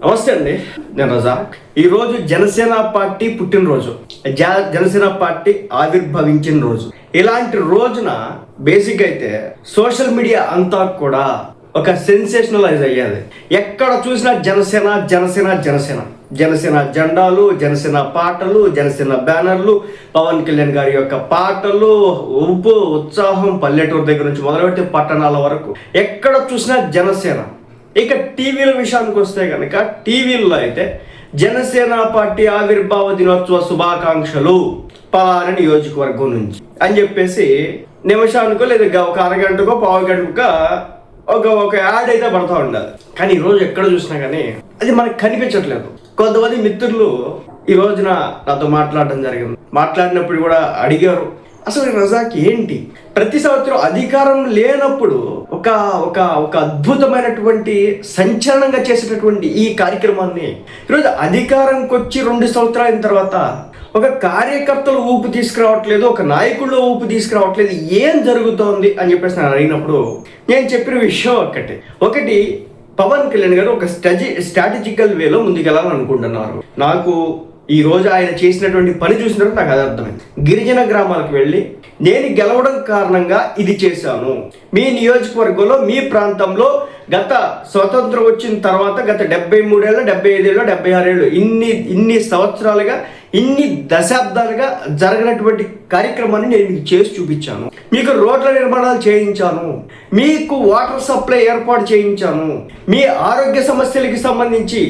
నమస్తే అండి, నేను రజాక్. ఈరోజు జనసేన పార్టీ పుట్టినరోజు, జనసేన పార్టీ ఆవిర్భవించిన రోజు. ఇలాంటి రోజున బేసిక్ అయితే సోషల్ మీడియా అంతా కూడా ఒక సెన్సేషనలైజ్ అయ్యేది. ఎక్కడ చూసినా జనసేన జనసేన జనసేన జనసేన జెండాలు, జనసేన పాటలు, జనసేన బ్యానర్లు, పవన్ కళ్యాణ్ గారి యొక్క పాటలు, ఊపు ఉత్సాహం, పల్లెటూరు దగ్గర నుంచి మొదలుపెట్టి పట్టణాల వరకు ఎక్కడ చూసినా జనసేన. ఇక టీవీల విషయానికి వస్తే కనుక టీవీల్లో అయితే జనసేన పార్టీ ఆవిర్భావ దినోత్సవ శుభాకాంక్షలు పలానా నియోజకవర్గం నుంచి అని చెప్పేసి నిమిషానికో లేదా ఒక అరగంటకో పావు గంటకో ఒక యాడ్ అయితే పడుతూ ఉండాలి. కానీ ఈరోజు ఎక్కడ చూసినా కానీ అది మనకు కనిపించట్లేదు. కొంతమంది మిత్రులు ఈ రోజున నాతో మాట్లాడడం జరిగింది. మాట్లాడినప్పుడు కూడా అడిగారు, అసలు రజాక్ ఏంటి, ప్రతి సంవత్సరం అధికారం లేనప్పుడు ఒక ఒక ఒక అద్భుతమైనటువంటి సంచలనంగా చేసేటటువంటి ఈ కార్యక్రమాన్ని ఈరోజు అధికారంకి వచ్చి 2 సంవత్సరాల తర్వాత ఒక కార్యకర్తలు ఊపు తీసుకురావట్లేదు, ఒక నాయకుల్లో ఊపు తీసుకురావట్లేదు, ఏం జరుగుతోంది అని చెప్పేసి నేను అడిగినప్పుడు నేను చెప్పిన విషయం ఒకటి పవన్ కళ్యాణ్ గారు ఒక స్ట్రాటజికల్ వేలో ముందుకెళ్ళాలని అనుకుంటున్నారు. నాకు ఈ రోజు ఆయన చేసినటువంటి పని చూసిన తర్వాత నాకు అది అర్థమైంది. గిరిజన గ్రామాలకు వెళ్ళి నేను గెలవడం కారణంగా ఇది చేశాను, మీ నియోజకవర్గంలో మీ ప్రాంతంలో గత స్వతంత్రం వచ్చిన తర్వాత గత 73 ఏళ్ళు, 75 ఏళ్ళు, 76 ఏళ్ళు ఇన్ని సంవత్సరాలుగా, ఇన్ని దశాబ్దాలుగా జరగనటువంటి కార్యక్రమాన్ని నేను మీకు చేసి చూపించాను, మీకు రోడ్ల నిర్మాణాలు చేయించాను, మీకు వాటర్ సప్లై ఏర్పాటు చేయించాను, మీ ఆరోగ్య సమస్యలకి సంబంధించి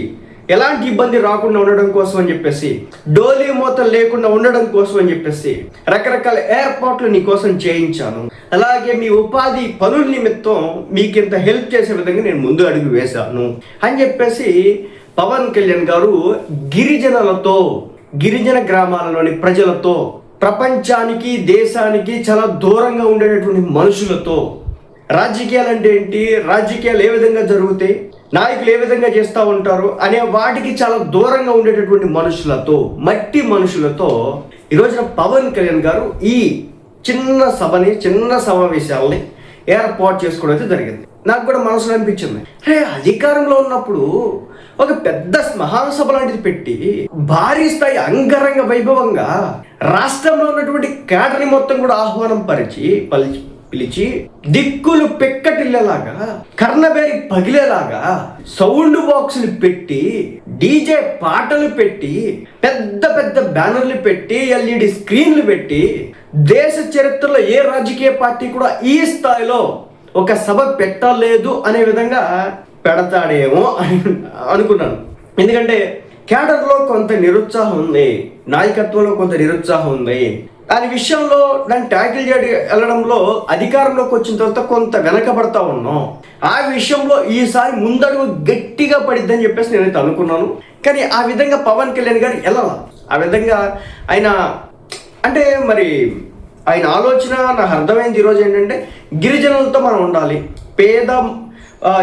ఎలాంటి ఇబ్బంది రాకుండా ఉండడం కోసం అని చెప్పేసి, డోలీ మూతలు లేకుండా ఉండడం కోసం అని చెప్పేసి రకరకాల ఏర్పాట్లు నీ కోసం చేయించాను, అలాగే మీ ఉపాధి పనుల నిమిత్తం మీకు ఇంత హెల్ప్ చేసే విధంగా నేను ముందు అడుగు వేశాను అని చెప్పేసి పవన్ కళ్యాణ్ గారు గిరిజనులతో, గిరిజన గ్రామాలలోని ప్రజలతో, ప్రపంచానికి దేశానికి చాలా దూరంగా ఉండేటటువంటి మనుషులతో, రాజకీయాలు అంటే ఏంటి, రాజకీయాలు ఏ విధంగా జరుగుతాయి, నాయకులు ఏ విధంగా చేస్తూ ఉంటారు అనే వాటికి చాలా దూరంగా ఉండేటటువంటి మనుషులతో, మట్టి మనుషులతో ఈరోజున పవన్ కళ్యాణ్ గారు ఈ చిన్న సమావేశాలని ఏర్పాటు చేసుకోవడం అయితే జరిగింది. నాకు కూడా మనసులో అనిపించింది, అధికారంలో ఉన్నప్పుడు ఒక పెద్ద మహాసభ లాంటిది పెట్టి భారీ స్థాయి అంగరంగ వైభవంగా రాష్ట్రంలో ఉన్నటువంటి కేడర్ని మొత్తం కూడా ఆహ్వానం పిలిచి దిక్కులు పెక్కటిల్లేలాగా, కర్ణబేరి పగిలేలాగా సౌండ్ బాక్సులు పెట్టి, డీజే పాటలు పెట్టి, పెద్ద పెద్ద బ్యానర్లు పెట్టి, ఎల్ఈడి స్క్రీన్లు పెట్టి, దేశ చరిత్రలో ఏ రాజకీయ పార్టీ కూడా ఈ స్థాయిలో ఒక సభ పెట్టలేదు అనే విధంగా పెడతాడేమో అని అనుకున్నాను. ఎందుకంటే కేడర్లో కొంత నిరుత్సాహం ఉంది, నాయకత్వంలో కొంత నిరుత్సాహం ఉంది. దాని విషయంలో దాన్ని ట్యాకిల్ వెళ్ళడంలో అధికారంలోకి వచ్చిన తర్వాత కొంత వెనకబడతా ఉన్నాం. ఆ విషయంలో ఈసారి ముందడుగు గట్టిగా పడిద్దని చెప్పేసి నేనైతే అనుకున్నాను. కానీ ఆ విధంగా పవన్ కళ్యాణ్ గారు వెళ్ళాల. ఆ విధంగా ఆయన అంటే మరి ఆయన ఆలోచన నాకు అర్థమైంది ఈరోజు ఏంటంటే, గిరిజనులతో మనం ఉండాలి, పేద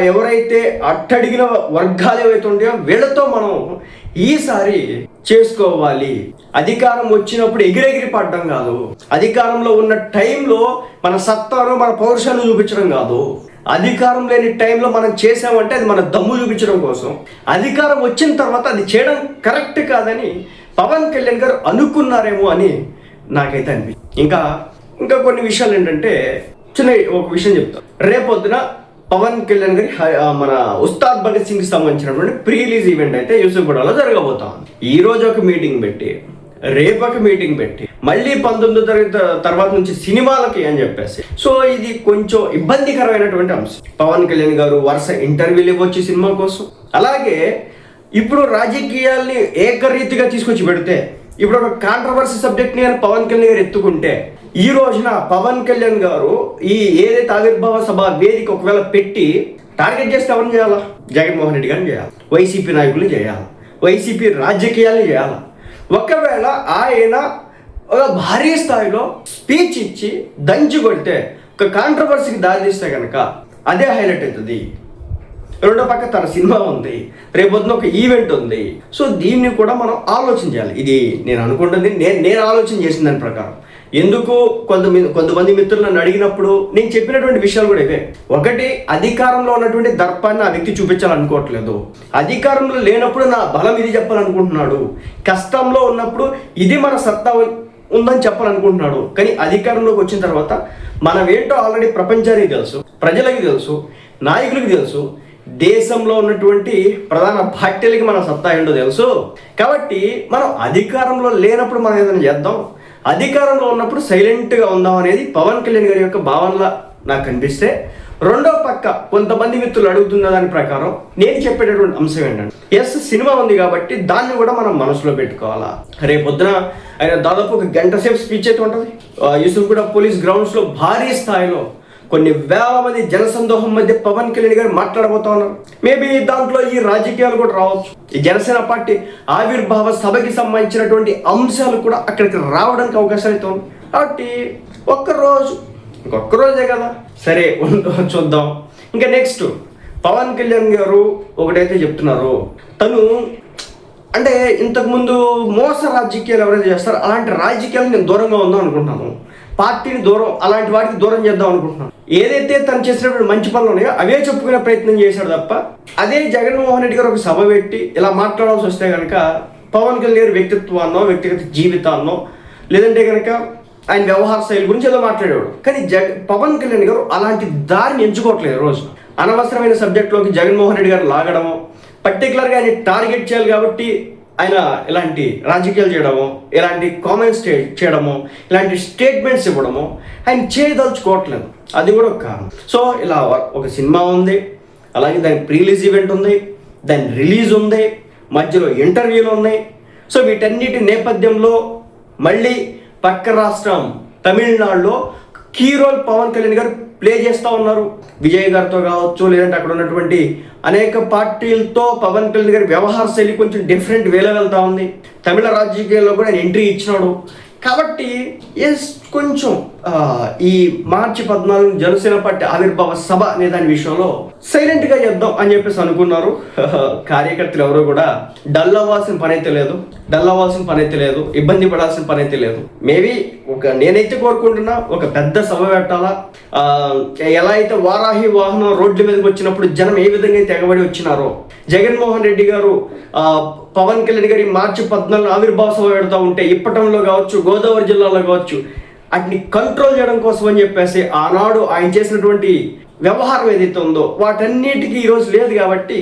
ఎవరైతే అట్టడిగిన వర్గాలు ఏవైతే ఉంటాయో వీళ్ళతో మనం ఈసారి చేసుకోవాలి. అధికారం వచ్చినప్పుడు ఎగిరెగిరి పడడం కాదు, అధికారంలో ఉన్న టైంలో మన సత్తాను, మన పౌరుషాన్ని చూపించడం కాదు, అధికారం లేని టైంలో మనం చేసామంటే అది మన దమ్ము చూపించడం కోసం. అధికారం వచ్చిన తర్వాత అది చేయడం కరెక్ట్ కాదని పవన్ కళ్యాణ్ గారు అనుకున్నారేమో అని నాకైతే అనిపించింది. ఇంకా కొన్ని విషయాలు ఏంటంటే, ఒక విషయం చెప్తాను. రేపొద్దున పవన్ కళ్యాణ్ గారి మన ఉస్తాద్ భగత్ సింగ్ సంబంధించినటువంటి ప్రీ రిలీజ్ ఈవెంట్ అయితే యూసుఫ్గూడలో జరగబోతాం. ఈ రోజు ఒక మీటింగ్ పెట్టి, రేపు ఒక మీటింగ్ పెట్టి, మళ్ళీ 19వ తరగతి తర్వాత నుంచి సినిమాలకి అని చెప్పేసి, సో ఇది కొంచెం ఇబ్బందికరమైనటువంటి అంశం. పవన్ కళ్యాణ్ గారు వరుస ఇంటర్వ్యూలు ఇవ్వచ్చు సినిమా కోసం. అలాగే ఇప్పుడు రాజకీయాల్ని ఏకరీతిగా తీసుకొచ్చి పెడితే, ఇప్పుడు ఒక కాంట్రవర్సీ సబ్జెక్ట్ని పవన్ కళ్యాణ్ గారు ఎత్తుకుంటే, ఈ రోజున పవన్ కళ్యాణ్ గారు ఈ ఏదైతే ఆవిర్భావ సభ వేదిక ఒకవేళ పెట్టి టార్గెట్ చేస్తే ఎవరిని చేయాలా? జగన్మోహన్ రెడ్డి గారిని చేయాలి, వైసీపీ నాయకుల్ని చేయాలి, వైసీపీ రాజకీయాల్ని చేయాలి. ఒకవేళ ఆయన ఒక భారీ స్థాయిలో స్పీచ్ ఇచ్చి దంచి కొడితే, ఒక కాంట్రవర్సీకి దారితీస్తే కనుక అదే హైలైట్ అవుతుంది. రెండో పక్క తన సినిమా ఉంది, రేపొద్దున ఒక ఈవెంట్ ఉంది. సో దీన్ని కూడా మనం ఆలోచన చేయాలి. ఇది నేను అనుకుంటుంది, నేను ఆలోచన చేసిన దాని ప్రకారం ఎందుకు కొంతమంది మిత్రులు నన్ను అడిగినప్పుడు నేను చెప్పినటువంటి విషయాలు కూడా ఇవే. ఒకటి, అధికారంలో ఉన్నటువంటి దర్పాన్ని ఆ వ్యక్తి చూపించాలనుకోవట్లేదు. అధికారంలో లేనప్పుడు నా బలం ఇది చెప్పాలనుకుంటున్నాడు. కష్టంలో ఉన్నప్పుడు ఇది మన సత్తా ఉందని చెప్పాలనుకుంటున్నాడు. కానీ అధికారంలోకి వచ్చిన తర్వాత మనం ఏంటో ఆల్రెడీ ప్రపంచానికి తెలుసు, ప్రజలకి తెలుసు, నాయకులకి తెలుసు, దేశంలో ఉన్నటువంటి ప్రధాన పార్టీలకి మన సత్తా ఏంటో తెలుసు. కాబట్టి మనం అధికారంలో లేనప్పుడు మనం ఏదైనా చేద్దాం, అధికారంలో ఉన్నప్పుడు సైలెంట్గా ఉందాం అనేది పవన్ కళ్యాణ్ గారి యొక్క భావనలా నాకు కనిపిస్తే, రెండో పక్క కొంతమంది మిత్రులు అడుగుతున్న దాని ప్రకారం నేను చెప్పేటటువంటి అంశం ఏంటంటే, సినిమా ఉంది కాబట్టి దాన్ని కూడా మనం మనసులో పెట్టుకోవాలా. రేపొద్దున ఆయన దాదాపు 1 గంట సేపు స్పీచ్ అయితే ఉంటుంది. యూసుఫ్గూడ పోలీస్ గ్రౌండ్స్లో భారీ స్థాయిలో కొన్ని వేల మంది జనసందోహం మధ్య పవన్ కళ్యాణ్ గారు మాట్లాడబోతా ఉన్నారు. మేబీ దాంట్లో ఈ రాజకీయాలు కూడా రావచ్చు. ఈ జనసేన పార్టీ ఆవిర్భావ సభకి సంబంధించినటువంటి అంశాలు కూడా అక్కడికి రావడానికి అవకాశాలు అయితే ఉంది. కాబట్టి ఇంకొక రోజే కదా, సరే చూద్దాం. ఇంకా నెక్స్ట్ పవన్ కళ్యాణ్ గారు ఒకటైతే చెప్తున్నారు, తను అంటే ఇంతకుముందు మోస రాజకీయాలు ఎవరైతే చేస్తారో అలాంటి రాజకీయాలు నేను దూరంగా ఉందాం అనుకుంటున్నాను, పార్టీని అలాంటి వాటికి దూరం చేద్దాం అనుకుంటున్నాను. ఏదైతే తను చేసినప్పుడు మంచి పనులు ఉన్నాయో అవే చెప్పుకునే ప్రయత్నం చేశాడు తప్ప, అదే జగన్మోహన్ రెడ్డి గారు ఒక సభ పెట్టి ఇలా మాట్లాడాల్సి వస్తే కనుక పవన్ కళ్యాణ్ గారి వ్యక్తిత్వాన్నో, వ్యక్తిగత జీవితాన్నో, లేదంటే కనుక ఆయన వ్యవహార శైలి గురించి ఏదో మాట్లాడేవాడు. కానీ పవన్ కళ్యాణ్ గారు అలాంటి దారిని ఎంచుకోవట్లేదు. రోజు అనవసరమైన సబ్జెక్ట్లోకి జగన్మోహన్ రెడ్డి గారు లాగడము, పర్టికులర్గా ఆయన టార్గెట్ చేయాలి కాబట్టి ఆయన ఇలాంటి రాజకీయాలు చేయడము, ఇలాంటి కామెంట్స్ చేయడము, ఇలాంటి స్టేట్మెంట్స్ ఇవ్వడము ఆయన చేయదలుచుకోవట్లేదు. అది కూడా ఒక కారణం. సో ఇలా ఒక సినిమా ఉంది, అలాగే దాని ప్రీలీజ్ ఈవెంట్ ఉంది, దాని రిలీజ్ ఉంది, మధ్యలో ఇంటర్వ్యూలు ఉన్నాయి. సో వీటన్నిటి నేపథ్యంలో మళ్ళీ పక్క రాష్ట్రం తమిళనాడులో కీ రోల్ పవన్ కళ్యాణ్ గారు ప్లే చేస్తూ ఉన్నారు. విజయ్ గారితో కావచ్చు, లేదంటే అక్కడ ఉన్నటువంటి అనేక పార్టీలతో పవన్ కళ్యాణ్ గారి వ్యవహార శైలి కొంచెం డిఫరెంట్ వేలో వెళ్తూ ఉంది. తమిళ రాజకీయాల్లో కూడా ఆయన ఎంట్రీ ఇచ్చినాడు. కాబట్టి కొంచెం ఈ మార్చి 14 జనసేన పార్టీ ఆవిర్భావ సభ అనే దాని విషయంలో సైలెంట్గా చేద్దాం అని చెప్పేసి అనుకున్నారు. కార్యకర్తలు ఎవరు కూడా డల్ అవ్వాల్సిన పని అయితే లేదు, ఇబ్బంది పడాల్సిన పని అయితే లేదు. మేబీ నేనైతే కోరుకుంటున్నా, ఒక పెద్ద సభ పెట్టాలా. ఎలా అయితే వారాహి వాహనం రోడ్ల మీదకి వచ్చినప్పుడు జనం ఏ విధంగా అయితే ఎగబడి వచ్చినారో, జగన్మోహన్ రెడ్డి గారు పవన్ కళ్యాణ్ గారి మార్చి 14 ఆవిర్భావ సభ పెడతా ఉంటే ఇప్పటంలో కావచ్చు, గోదావరి జిల్లాలో కావచ్చు, వాటిని కంట్రోల్ చేయడం కోసం అని చెప్పేసి ఆనాడు ఆయన చేసినటువంటి వ్యవహారం ఏదైతే ఉందో వాటన్నిటికీ ఈరోజు లేదు. కాబట్టి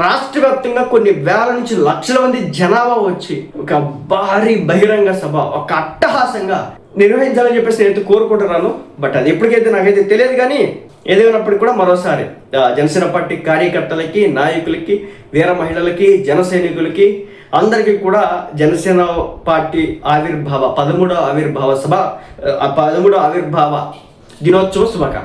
రాష్ట్ర వ్యాప్తంగా కొన్ని వేల నుంచి లక్షల మంది జనాభా వచ్చి ఒక భారీ బహిరంగ సభ, ఒక అట్టహాసంగా నిర్వహించాలని చెప్పేసి నేనైతే కోరుకుంటున్నాను. బట్ అది ఎప్పటికైతే నాకైతే తెలియదు. కానీ ఏదైనప్పటికీ కూడా మరోసారి జనసేన పార్టీ కార్యకర్తలకి, నాయకులకి, వీర మహిళలకి, జన సైనికులకి అందరికీ కూడా జనసేన పార్టీ ఆవిర్భావ 13వ ఆవిర్భావ దినోత్సవ శుభాకాంక్షలు.